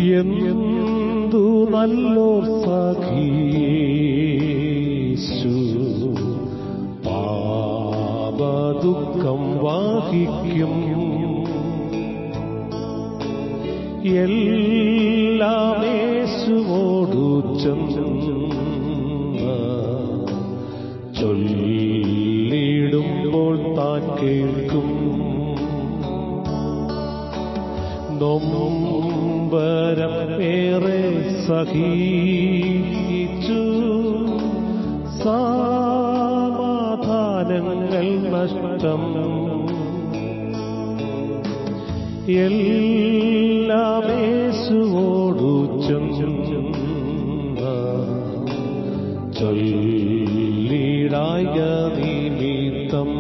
എന്തു നല്ലോർ സഖീശു പാപദുഃഖം വഹിക്കും. എല്ലാം യേശുവോടു ചെന്ന് ചൊല്ലിടുമ്പോൾ താൻ കേൾക്കും. നൊമ്പരം ഏറെ സഹിച്ചു സമാധാനങ്ങൾ നഷ്ടം. എല്ലാം യേശുവോടു ചെന്ന് ചൊല്ലിടായ നിമിത്തം.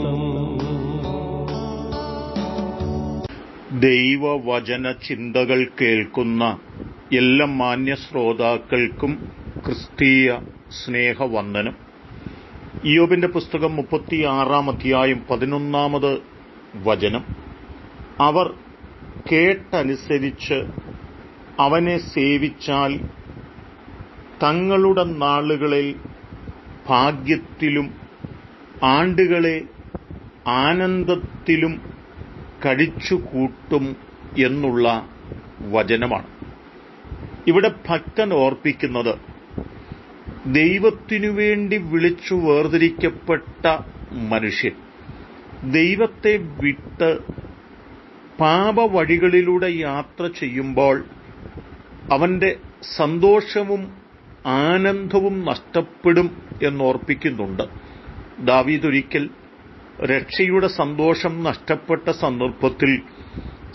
ദൈവവചന ചിന്തകൾ കേൾക്കുന്ന എല്ലാ മാന്യ ശ്രോതാക്കൾക്കും ക്രിസ്തീയ സ്നേഹവന്ദനം. ഇയ്യോബിന്റെ പുസ്തകം 36 അധ്യായം 11 വചനം. അവർ കേട്ടനുസരിച്ച് അവനെ സേവിച്ചാൽ തങ്ങളുടെ നാളുകളിൽ ഭാഗ്യത്തിലും ആണ്ടുകളെ ആനന്ദത്തിലും കഴിച്ചുകൂട്ടും എന്നുള്ള വചനമാണ്. ഇവിടെ ഭക്തൻ ഓർപ്പിക്കുന്നത് ദൈവത്തിനു വേണ്ടി വിളിച്ചു വേർതിരിക്കപ്പെട്ട മനുഷ്യൻ ദൈവത്തെ വിട്ട് പാപവഴികളിലൂടെ യാത്ര ചെയ്യുമ്പോൾ അവന്റെ സന്തോഷവും ആനന്ദവും നഷ്ടപ്പെടും എന്നോർപ്പിക്കുന്നുണ്ട്. ദാവീദ് ഒരിക്കൽ രക്ഷയുടെ സന്തോഷം നഷ്ടപ്പെട്ട സന്ദർഭത്തിൽ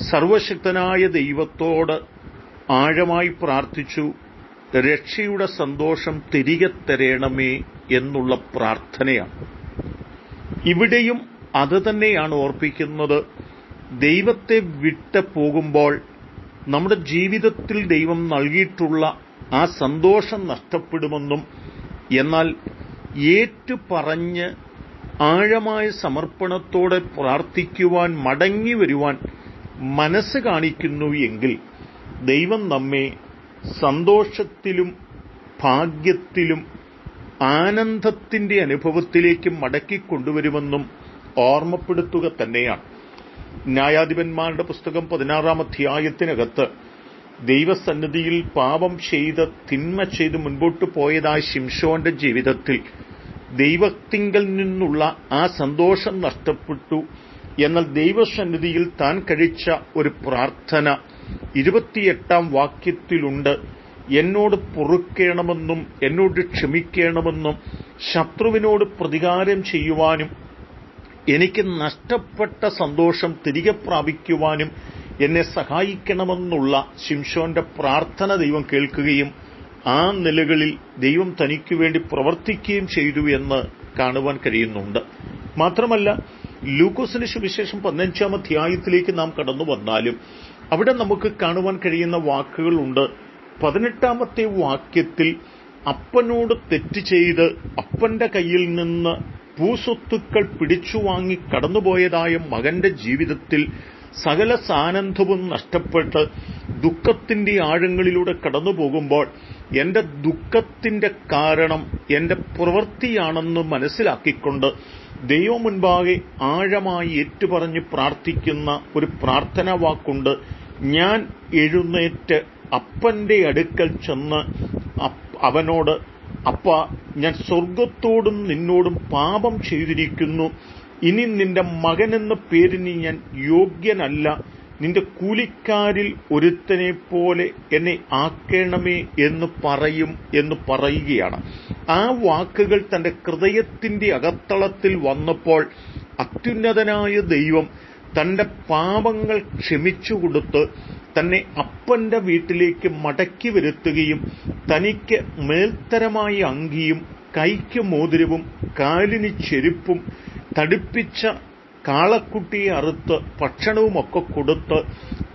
സർവശക്തനായ ദൈവത്തോട് ആഴമായി പ്രാർത്ഥിച്ചു, രക്ഷയുടെ സന്തോഷം തിരികെ തരണമേ എന്നുള്ള പ്രാർത്ഥനയാണ്. ഇവിടെയും അത് തന്നെയാണ് ഓർപ്പിക്കുന്നത്. ദൈവത്തെ വിട്ട് പോകുമ്പോൾ നമ്മുടെ ജീവിതത്തിൽ ദൈവം നൽകിയിട്ടുള്ള ആ സന്തോഷം നഷ്ടപ്പെടുമെന്നും, എന്നാൽ ഏറ്റുപറഞ്ഞ് ആഴമായ സമർപ്പണത്തോടെ പ്രാർത്ഥിക്കുവാൻ മടങ്ങി വരുവാൻ മനസ്സ് കാണിക്കുന്നു എങ്കിൽ ദൈവം നമ്മെ സന്തോഷത്തിലും ഭാഗ്യത്തിലും ആനന്ദത്തിന്റെ അനുഭവത്തിലേക്ക് മടക്കിക്കൊണ്ടുവരുമെന്നും ഓർമ്മപ്പെടുത്തുക തന്നെയാണ്. ന്യായാധിപന്മാരുടെ പുസ്തകം 16 അധ്യായത്തിനകത്ത് ദൈവസന്നിധിയിൽ പാപം ചെയ്ത് തിന്മ ചെയ്ത് മുൻപോട്ട് പോയതായ ശിംശോന്റെ ജീവിതത്തിൽ ദൈവത്തിങ്കൽ നിന്നുള്ള ആ സന്തോഷം നഷ്ടപ്പെട്ടു. എന്നാൽ ദൈവസന്നിധിയിൽ താൻ കഴിച്ച ഒരു പ്രാർത്ഥന 28 വാക്യത്തിലുണ്ട്. എന്നോട് പൊറുക്കണമെന്നും എന്നോട് ക്ഷമിക്കണമെന്നും ശത്രുവിനോട് പ്രതികാരം ചെയ്യുവാനും എനിക്ക് നഷ്ടപ്പെട്ട സന്തോഷം തിരികെ പ്രാപിക്കുവാനും എന്നെ സഹായിക്കണമെന്നുള്ള ശിംശോന്റെ പ്രാർത്ഥന ദൈവം കേൾക്കുകയും ആ നിലകളിൽ ദൈവം തനിക്കു വേണ്ടി പ്രവർത്തിക്കുകയും ചെയ്തു എന്ന് കാണുവാൻ കഴിയുന്നുണ്ട്. മാത്രമല്ല, ലൂക്കോസിന്റെ സുവിശേഷം 15 അധ്യായത്തിലേക്ക് നാം കടന്നു വന്നാലും അവിടെ നമുക്ക് കാണുവാൻ കഴിയുന്ന വാക്കുകളുണ്ട്. 18 വാക്യത്തിൽ അപ്പനോട് തെറ്റ് ചെയ്ത് അപ്പന്റെ കയ്യിൽ നിന്ന് ഭൂസ്വത്തുക്കൾ പിടിച്ചുവാങ്ങി കടന്നുപോയതായ മകന്റെ ജീവിതത്തിൽ സകല സാനന്ദവും നഷ്ടപ്പെട്ട് ദുഃഖത്തിന്റെ ആഴങ്ങളിലൂടെ കടന്നു പോകുമ്പോൾ എന്റെ ദുഃഖത്തിന്റെ കാരണം എന്റെ പ്രവൃത്തിയാണെന്ന് മനസ്സിലാക്കിക്കൊണ്ട് ദൈവം മുൻപാകെ ആഴമായി ഏറ്റുപറഞ്ഞ് പ്രാർത്ഥിക്കുന്ന ഒരു പ്രാർത്ഥനാ വാക്കുണ്ട്. ഞാൻ എഴുന്നേറ്റ് അപ്പന്റെ അടുക്കൽ ചെന്ന് അവനോട്, അപ്പ, ഞാൻ സ്വർഗത്തോടും നിന്നോടും പാപം ചെയ്തിരിക്കുന്നു. ഇനി നിന്റെ മകനെന്ന പേരിന് ഞാൻ യോഗ്യനല്ല. നിന്റെ കൂലിക്കാരിൽ ഒരുത്തനെ പോലെ എന്നെ ആക്കണമേ എന്ന് പറയും എന്ന് പറയുകയാണ്. ആ വാക്കുകൾ തന്റെ ഹൃദയത്തിന്റെ അകത്തളത്തിൽ വന്നപ്പോൾ അത്യുന്നതനായ ദൈവം തന്റെ പാപങ്ങൾ ക്ഷമിച്ചുകൊടുത്ത് തന്നെ അപ്പന്റെ വീട്ടിലേക്ക് മടക്കി വരുത്തുകയും തനിക്ക് മേൽത്തരമായ അങ്കിയും കൈക്ക് മോതിരവും കാലിന് ചെരുപ്പും തടിപ്പിച്ച കാളക്കുട്ടിയെ അറുത്ത് ഭക്ഷണവുമൊക്കെ കൊടുത്ത്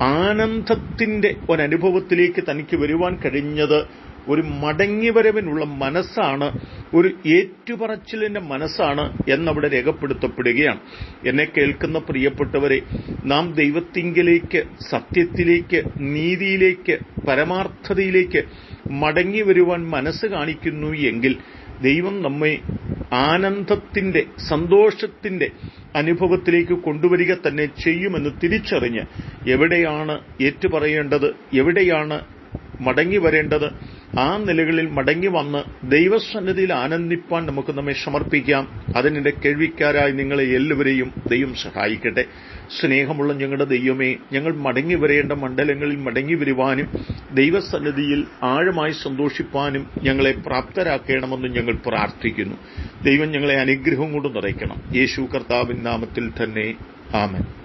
ആനന്ദത്തിന്റെ ഒരനുഭവത്തിലേക്ക് തനിക്ക് വരുവാൻ കഴിഞ്ഞത് ഒരു മടങ്ങിവരവിനുള്ള മനസ്സാണ്, ഒരു ഏറ്റുപറച്ചിലിന്റെ മനസ്സാണ് എന്നവിടെ രേഖപ്പെടുത്തപ്പെടുകയാണ്. എന്നെ കേൾക്കുന്ന പ്രിയപ്പെട്ടവരെ, നാം ദൈവത്തിങ്കലേക്ക്, സത്യത്തിലേക്ക്, നീതിയിലേക്ക്, പരമാർത്ഥതയിലേക്ക് മടങ്ങി വരുവാൻ മനസ്സ് കാണിക്കുന്നു എങ്കിൽ ദൈവം നമ്മെ ആനന്ദത്തിന്റെ, സന്തോഷത്തിന്റെ അനുഭവത്തിലേക്ക് കൊണ്ടുവരിക തന്നെ ചെയ്യുമെന്ന് തിരിച്ചറിഞ്ഞ് എവിടെയാണ് ഏറ്റുപറയേണ്ടത്, എവിടെയാണ് മടങ്ങി വരേണ്ടത്, ആ നിലകളിൽ മടങ്ങി വന്ന് ദൈവസന്നിധിയിൽ ആനന്ദിപ്പാൻ നമുക്ക് നമ്മെ സമർപ്പിക്കാം. അതിനെ കേൾവിക്കാരായി നിങ്ങളെ എല്ലാവരെയും ദൈവം സഹായിക്കട്ടെ. സ്നേഹമുള്ള ഞങ്ങളുടെ ദൈവമേ, ഞങ്ങൾ മടങ്ങി വരേണ്ട മണ്ഡലങ്ങളിൽ മടങ്ങി വരുവാനും ദൈവസന്നിധിയിൽ ആഴമായി സന്തോഷിപ്പാനും ഞങ്ങളെ പ്രാപ്തരാക്കണമെന്ന് ഞങ്ങൾ പ്രാർത്ഥിക്കുന്നു. ദൈവം ഞങ്ങളെ അനുഗ്രഹം കൊണ്ട് നിറയ്ക്കണം. യേശു കർത്താവിൻ നാമത്തിൽ തന്നെ ആമേൻ.